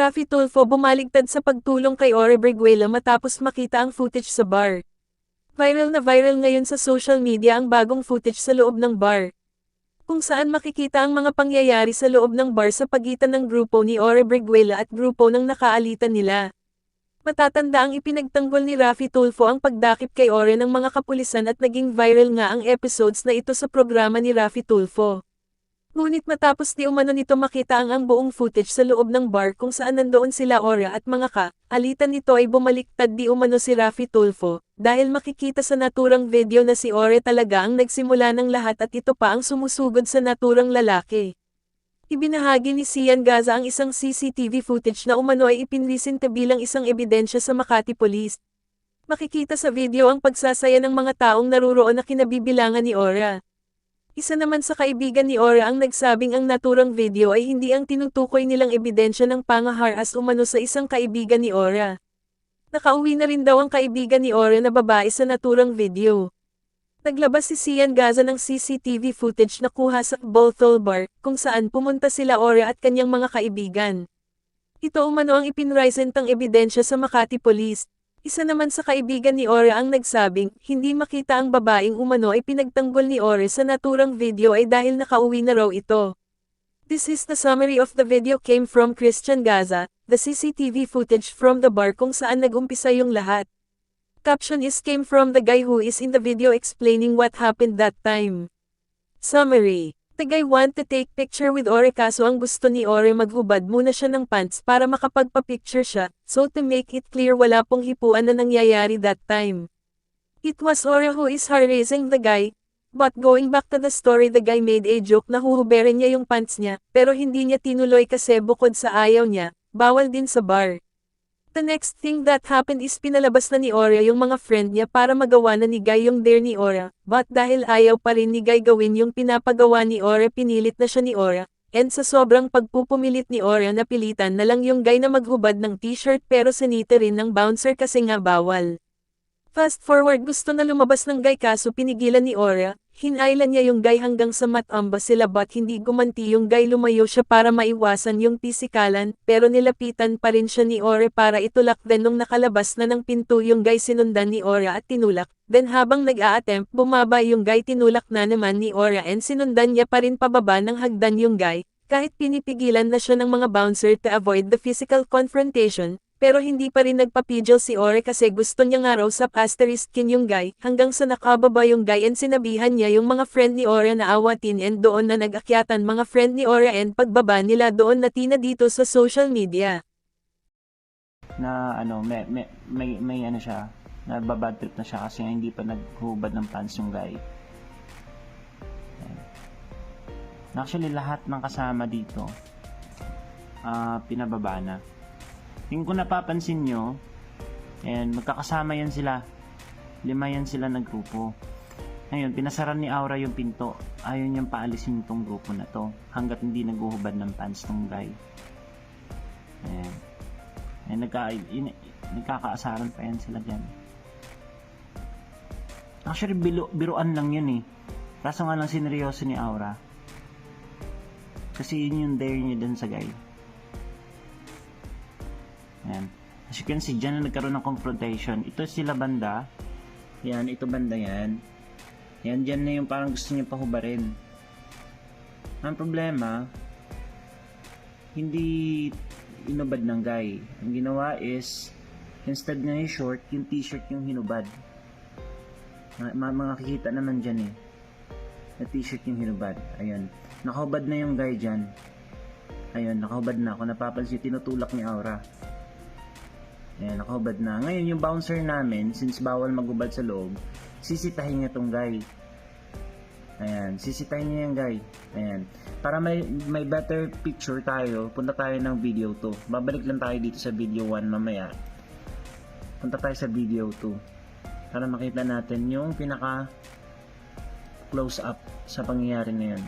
Raffy Tulfo bumaligtad sa pagtulong kay Ore Briguela matapos makita ang footage sa bar. Viral na viral ngayon sa social media ang bagong footage sa loob ng bar, kung saan makikita ang mga pangyayari sa loob ng bar sa pagitan ng grupo ni Ore Briguela at grupo ng nakaalitan nila. Matatanda ang ipinagtanggol ni Raffy Tulfo ang pagdakip kay Ore ng mga kapulisan at naging viral nga ang episodes na ito sa programa ni Raffy Tulfo. Ngunit matapos di umano nito makita ang buong footage sa loob ng bar kung saan nandoon sila Ore at mga ka-alitan nito ay bumaliktad di umano si Raffy Tulfo, dahil makikita sa naturang video na si Ore talaga ang nagsimula ng lahat at ito pa ang sumusugod sa naturang lalaki. Ibinahagi ni Sian Gaza ang isang CCTV footage na umano ay ipinresenta bilang isang ebidensya sa Makati Police. Makikita sa video ang pagsasaya ng mga taong naruroon na kinabibilangan ni Ore. Isa naman sa kaibigan ni Ore ang nagsabing ang naturang video ay hindi ang tinutukoy nilang ebidensya ng pangaharas umano sa isang kaibigan ni Ore. Nakauwi na rin daw ang kaibigan ni Ore na babae sa naturang video. Naglabas si Sian Gaza ng CCTV footage na kuha sa Bothell Bar, kung saan pumunta sila Ore at kanyang mga kaibigan. Ito umano ang ipinresentang ebidensya sa Makati Police. Isa naman sa kaibigan ni Ore ang nagsabing, hindi makita ang babaeng umano ay pinagtanggol ni Ore sa naturang video ay dahil nakauwi na raw ito. This is the summary of the video came from Christian Gaza, the CCTV footage from the bar kung saan nag-umpisa yung lahat. Caption is came from the guy who is in the video explaining what happened that time. Summary. The guy want to take picture with Ore kaso ang gusto ni Ore maghubad muna siya ng pants para makapagpa-picture siya, so to make it clear wala pong hipuan na nangyayari that time. It was Ore who is harassing the guy, but going back to the story the guy made a joke na huhuberin niya yung pants niya, pero hindi niya tinuloy kasi bukod sa ayaw niya, bawal din sa bar. The next thing that happened is pinalabas na ni Ore yung mga friend niya para magawa na ni Guy yung dare ni Ore, but dahil ayaw pa rin ni Guy gawin yung pinapagawa ni Ore pinilit na siya ni Ore, and sa sobrang pagpupumilit ni Ore napilitan na lang yung Guy na maghubad ng t-shirt pero sinita rin ng bouncer kasi nga bawal. Fast forward gusto na lumabas ng Guy kaso pinigilan ni Ore, hinailan niya yung Guy hanggang sa matamba sila but hindi gumanti yung Guy lumayo siya para maiwasan yung pisikalan, pero nilapitan pa rin siya ni Ore para itulak then nung nakalabas na ng pinto yung Guy sinundan ni Ore at tinulak, then habang nag-a-attempt bumaba yung Guy tinulak na naman ni Ore and sinundan niya pa rin pababa ng hagdan yung Guy, kahit pinipigilan na siya ng mga bouncer to avoid the physical confrontation. Pero hindi pa rin nagpapigil si Ore kasi gusto niya nga raw sa pasteriskin yung Guy, hanggang sa nakababa yung Guy and sinabihan niya yung mga friend ni Ore na awatin and doon na nag-akyatan mga friend ni Ore and pagbaba nila doon natina dito sa social media. Na ano, may ano siya, na babad trip na siya kasi hindi pa naghubad ng pants yung Guy. Actually, lahat ng kasama dito, pinababa na. Kung napapansin nyo, ayan, magkakasama yan sila. 5 yan sila ng grupo. Ngayon, pinasaran ni Aura yung pinto. Ayaw niyang paalisin itong grupo na to hanggat hindi naghuhubad ng pants ng Guy. Ayan. Ayan, nagkakaasaran pa yan sila dyan. Actually, biruan lang yun eh. Kaso nga lang sineryoso ni Aura. Kasi yun yung dare niya dun sa Guy. Ayan. As you can see, dyan na nagkaroon ng confrontation. Ito sila banda. Yan, ito banda yan. Yan, dyan na yung parang gusto niya pahubarin. Ang problema, hindi inubad ng Guy. Ang ginawa is, instead na yung short, yung t-shirt yung hinubad. Makikita naman dyan eh. Na t-shirt yung hinubad. Ayan. Nakahubad na yung Guy dyan. Ayun, nakahubad na. Kung napapansin, tinutulak ni Aura. Ayan, nakahubad na. Ngayon, yung bouncer namin, since bawal maghubad sa loob, sisitahin niya tong Guy. Ayan, sisitahin niya yung Guy. Ayan. Para may better picture tayo, punta tayo ng video 2. Babalik lang tayo dito sa video 1 mamaya. Punta tayo sa video 2. Para makita natin yung pinaka close up sa pangyayari na yun.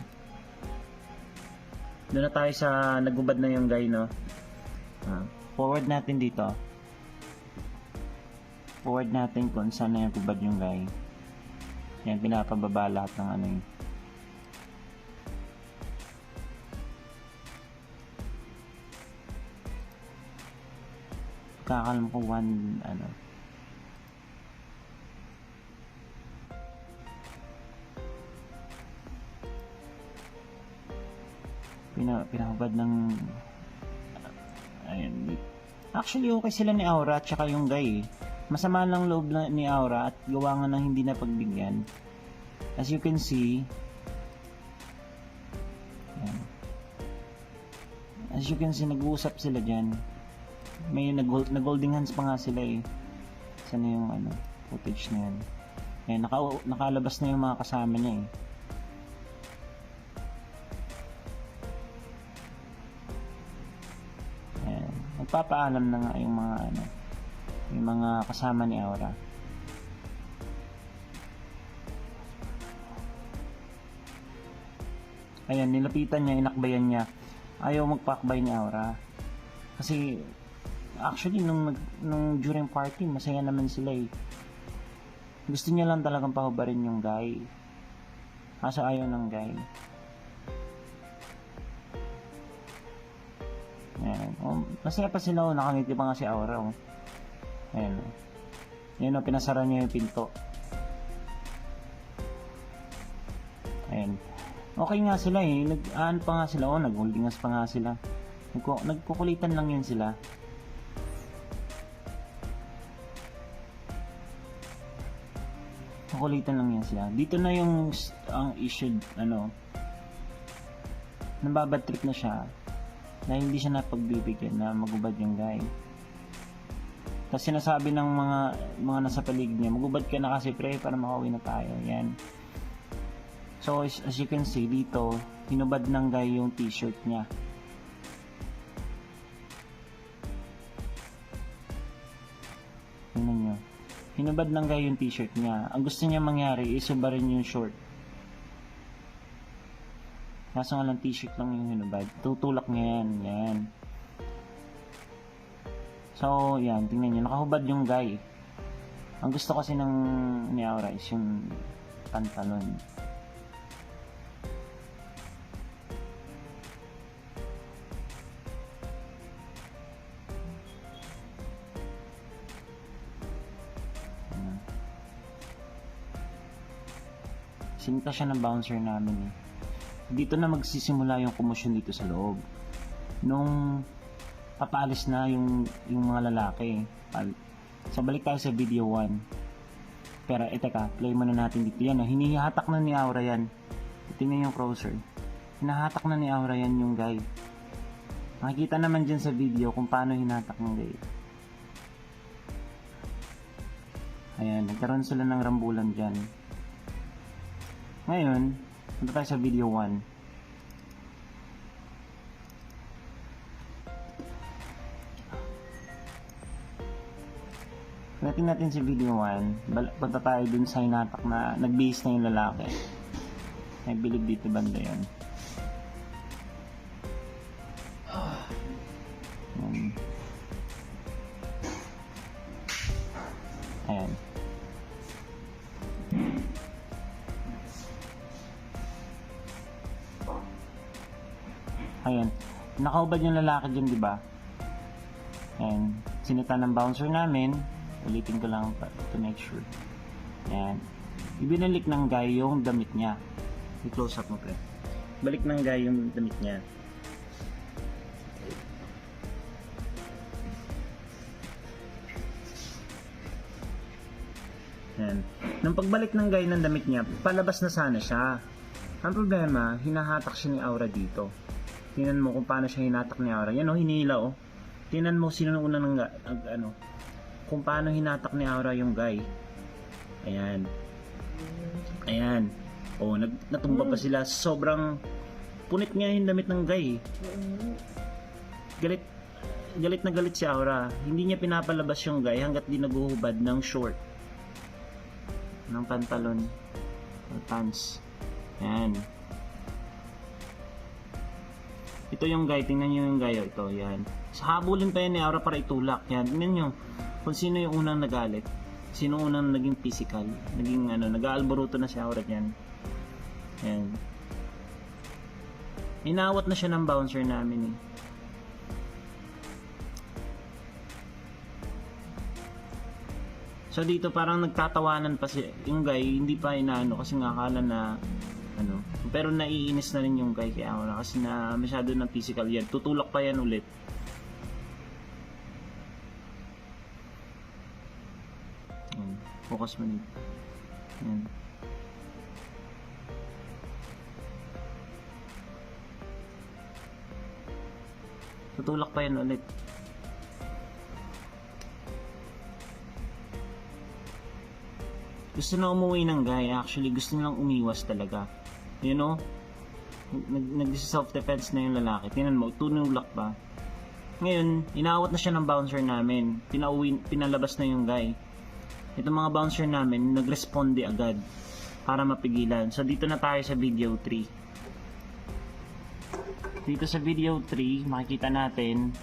Doon na tayo sa naghubad na yung Guy, no? Forward natin dito. Forward natin kung saan na yung hubad yung Guy. Yan, pinapababa lahat ng ano yun. pagkakalam ko 1 ano. Pinahubad ng ayun. Actually okay sila ni Aura at saka yung guy. Masama lang loob ni Aura at gawa nga ng hindi na pagbigyan. As you can see, ayan. As you can see, nag-uusap sila dyan. May nag-holding hands pa nga sila eh. Sana yung ano, footage na yan. Ayan, nakalabas na yung mga kasama niya eh. Ayan, nagpapaalam na nga yung mga ano, yung mga kasama ni Aura. Ayan, nilapitan niya, inakbayan niya. Ayaw magpakbay ni Aura. Kasi actually nung during party masaya naman sila eh. Gusto niya lang talagang pahubarin yung guy. Kaso ayaw ng guy. Ayan. Oh, masaya pa sila. Oh. Nakangiti pa nga si Aura. Oh. Ayan. Ayan, oh, pinasara niya yung pinto. Ayan. Okay nga sila eh. Nag-aan pa nga sila. Oh, nag-holdingas pa nga sila. Nagkukulitan lang yun sila. Kukulitan lang yan sila. Dito na yung ang issue, ano, nababad trip na siya dahil hindi siya napagbibigyan na magubad yung guy. Kasi sinasabi ng mga nasa paligid niya, magubad ka na kasi pre para makauwi na tayo. Yan. So as you can see dito, hinubad ng guy yung t-shirt niya. Tingnan nyo. Hinubad ng guy yung t-shirt niya. Ang gusto niya mangyari, isubarin yung short. Kaso nga lang t-shirt lang yung hinubad. Tutulak niya yan. Yan. So, yan. Tingnan nyo. Nakahubad yung guy. Ang gusto kasi ng ni Aura is yung pantalon. Sinita siya ng bouncer namin eh. Dito na magsisimula yung komosyon dito sa loob. Nung papaalis na yung mga lalaki. So balik tayo sa video 1. Pero teka, play muna natin dito yan. Hinihatak na ni Aura yan. Tingnan yung crosser. Hinahatak na ni Aura yan yung guy. Makikita naman dyan sa video kung paano hinatak ng guy. Ayan, nagkaroon sila ng rambulan dyan. Ngayon, punta tayo sa video 1. Pagdating natin sa video 1, punta tayo dun sa hinatak na nag-base na yung lalaki. May bilib dito banda yun. Ayan. Ayan. Nakaubad yung lalaki dyan, di ba? Ayan. Sinita ng bouncer namin. Ulitin ko lang to make sure. Ayan. Ibinalik ng guy yung damit niya. I-close up mo, pre. Balik ng guy yung damit niya. Ayan. Nung pagbalik ng guy ng damit niya, palabas na sana siya. Ang problema, hinahatak siya ni Aura dito. Tingnan mo kung paano siya hinatak ni Aura. Yan o, hinila o. Tingnan mo sino nung unang kung paano hinatak ni Aura yung guy. Ayan. Ayan. O, natumba pa sila. Sobrang punit nga yung damit ng guy. Galit na galit si Aura. Hindi niya pinapalabas yung guy hanggat di naguhubad ng short. Ng pantalon. Or pants. Ayan. Ito yung guy, tingnan nyo yung guy, ito, yan. Sa habulin pa yan ni Aura para itulak, yan. Tingnan nyo, kung sino yung unang nagalit. Sino unang naging physical, naging nag-aalboruto na si Aura dyan. Yan. Inawat na siya ng bouncer namin eh. So dito parang nagtatawanan pa yung guy, hindi pa inaano kasi nga akala na ano, pero naiinis na rin yung guy kay Aura kasi na masyado ng physical yan. Tutulak pa yan ulit. Yan. Focus mo dito. Yan. Tutulak pa yan ulit. Gusto na umuwi ng guy, actually gusto nilang umiwas talaga. You know, nag-self-defense na yung lalaki. Tingnan mo, tunulak pa. Ngayon, inaawat na siya ng bouncer namin. Pinalabas na yung guy. Itong mga bouncer namin, nag-responde agad para mapigilan. So, dito na tayo sa video 3. Dito sa video 3, makikita natin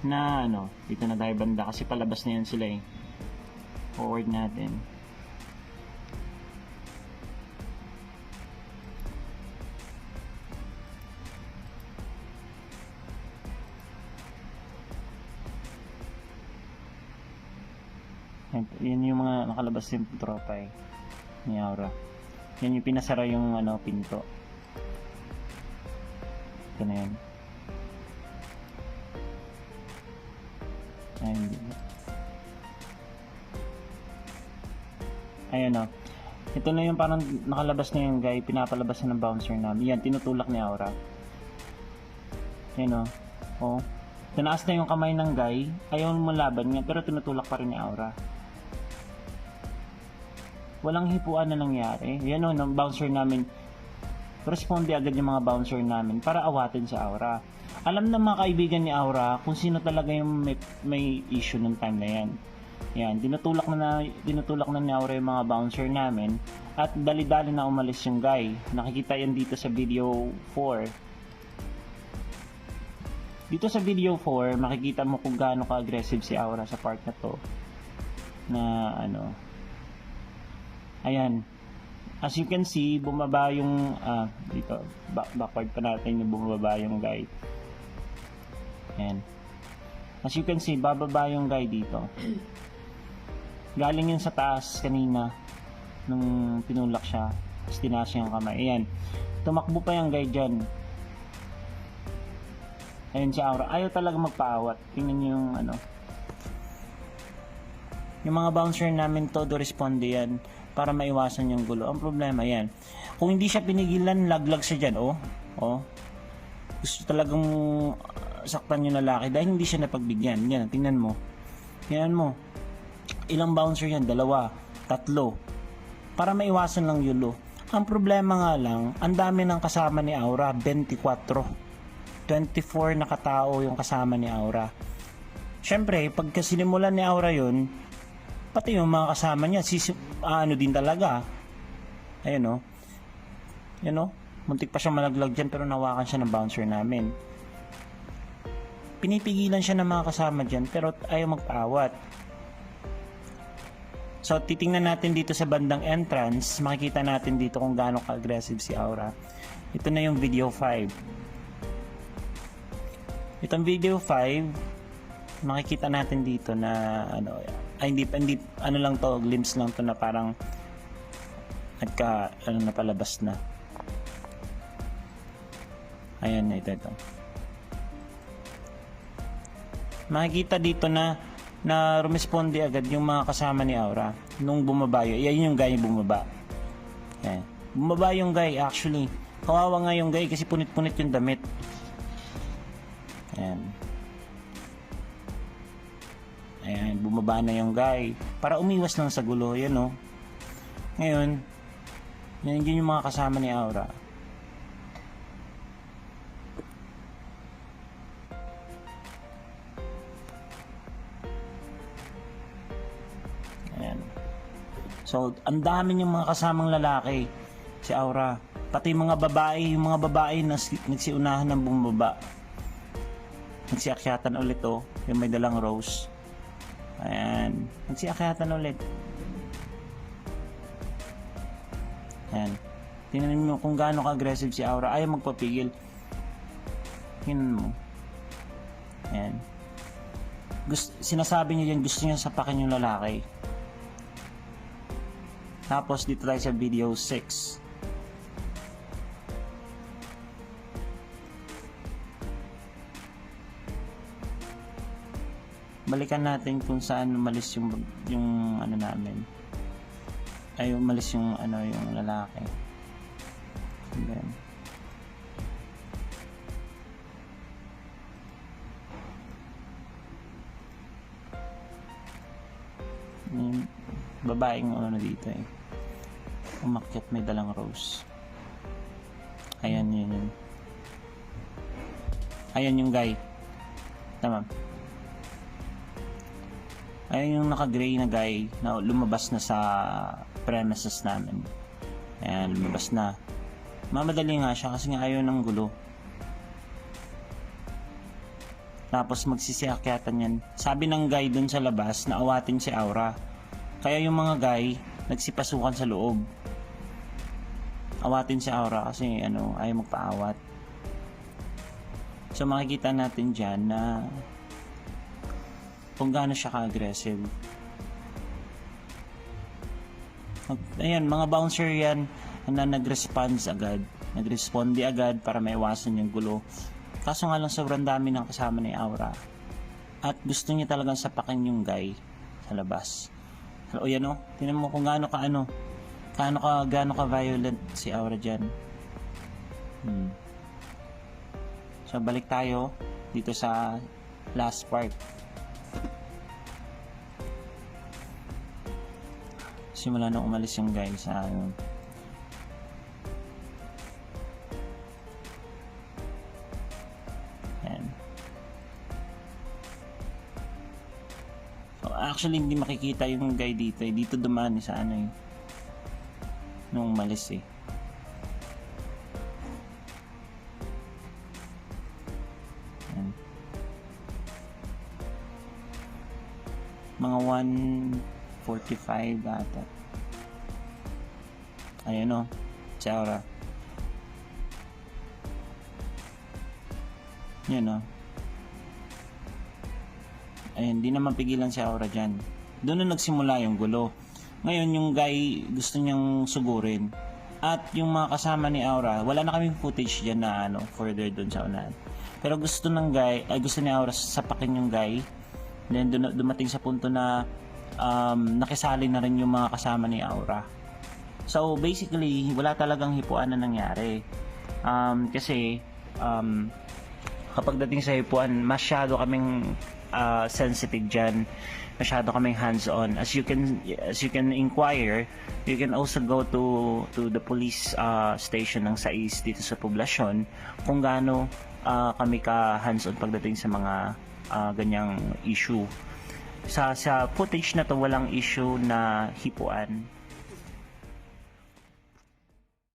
na ano, dito na tayo banda kasi palabas na yan sila eh. Forward natin. Yan yung mga nakalabas yung tropa eh, ni Aura. Yan yung pinasara yung ano, pinto. Ito na yan. Ayan o. Ito na yung parang nakalabas na yung guy, pinapalabas na ng bouncer namin. Yan, tinutulak ni Aura. Ayan o. Oh. Tinaas na yung kamay ng guy. Ayaw mo laban niya, pero tinutulak pa rin ni Aura. Walang hipuan na nangyari. Yan o, ng bouncer namin. Responde agad yung mga bouncer namin para awatin si Aura. Alam ng mga kaibigan ni Aura kung sino talaga yung may issue ng time na yan. Yan, dinutulak na ni Aura yung mga bouncer namin at dali-dali na umalis yung guy. Nakikita yan dito sa video 4. Dito sa video 4, makikita mo kung gaano ka-aggressive si Aura sa part na to. Na ano. Ayan. As you can see, bumaba yung dito, backward pa natin yung bumaba yung guy. Ayan. As you can see, bababa yung guy dito. Galing yun sa taas kanina nung pinulak siya. Tapos tinaas yung kamay. Ayan. Tumakbo pa yung guy dyan. Ayun si Aura. Ayaw talaga magpaawat. Tingnan nyo yung ano. Yung mga bouncer namin todo responde yan para maiwasan yung gulo. Ang problema yan. Kung hindi siya pinigilan, laglag siya dyan. Oh. Gusto talagang saktan yung lalaki dahil hindi siya napagbigyan. Yan. Tingnan mo. Tingnan mo. Ilang bouncer yan? 2, 3. Para maiwasan lang yulo. Ang problema nga lang, ang dami ng kasama ni Aura, 24. 24 na katao yung kasama ni Aura. Siyempre, pagka sinimulan ni Aura yun, pati yung mga kasama niya, ano din talaga. Ayun o. Yan o. Muntik pa siya malaglag dyan pero nawakan siya ng bouncer namin. Pinipigilan siya ng mga kasama dyan pero ayaw magpaawat. So, titingnan natin dito sa bandang entrance, makikita natin dito kung gaano ka-aggressive si Aura. Ito na yung video 5. Itong video 5, makikita natin dito na ano, hindi ano lang to, glimpse lang to na parang napalabas na. Ayan, ito. Makikita dito na rumesponde agad yung mga kasama ni Aura nung bumaba yun. Yan yung guy bumaba. Yan. Bumaba yung guy actually. Kawawa nga yung guy kasi punit-punit yung damit. Ayan. Ayan, bumaba na yung guy. Para umiwas lang sa gulo. Yan o. Ngayon, yan yung mga kasama ni Aura. So, ang dami niyang mga kasamang lalaki si Aura. Pati mga babae, yung mga babae na nagsiunahan ng bumaba. Nagsiakyatan ulit oh, yung may dalang rose. Ayan, nagsiakyatan ulit. Ayan. Tingnan mo kung gaano ka-aggressive si Aura. Ayaw magpapigil. Tingnan mo. Ayan. Sinasabi niya yan, gusto niya sapakin yung lalaki. Tapos dito tayo sa video 6. Balikan natin kung saan umalis yung ano namin. Ay, umalis yung ano, yung lalaki. Then, yung babaeng ano dito eh. Umakyat, may dalang rose. Ayan yun. Ayan yung guy. Tama. Ayan yung naka-gray na guy na lumabas na sa premises namin. Ayan, lumabas na. Mamadali nga siya kasi nga ayaw ng gulo. Tapos magsisiakyatan yan. Sabi ng guy dun sa labas na awatin si Aura. Kaya yung mga guy nagsipasukan sa loob. Awatin si Aura kasi ano, ayaw magpaawat. So makikita natin dyan na kung gaano siya ka-aggressive. Ayan, mga bouncer yan na nag-responde agad para maiwasan yung gulo. Kaso nga lang sobrang dami ng kasama ni Aura. At gusto niya talagang sapakin yung guy sa labas. O yan o, tinan mo kung gaano ka violent si Aura dyan. So balik tayo dito sa last part. Simula nung umalis yung guy sa ano. Ayan. So, actually hindi makikita yung guy dito eh. Dito dumaan sa ano eh. Nung umalis eh. Ayan. Mga 1:45 ata. Ayan o, si Aura. Yan o. Ayan, di naman pigilan si Aura dyan. Doon na nagsimula yung gulo. Ngayon yung guy gusto niyang sugurin. At yung mga kasama ni Aura, wala na kaming footage dyan na ano, further doon sa unahan. Pero gusto ni Aura sapakin yung guy. Then dumating sa punto na nakisali na rin yung mga kasama ni Aura. So basically wala talagang hipuan na nangyari kasi kapag dating sa hipuan masyado kaming sensitive dyan, masyado kaming hands-on. As you can inquire, you can also go to the police station ng SAIS dito sa poblasyon kung gaano kami ka hands-on pagdating sa mga ganyang issue. Sa footage na to walang issue na hipuan.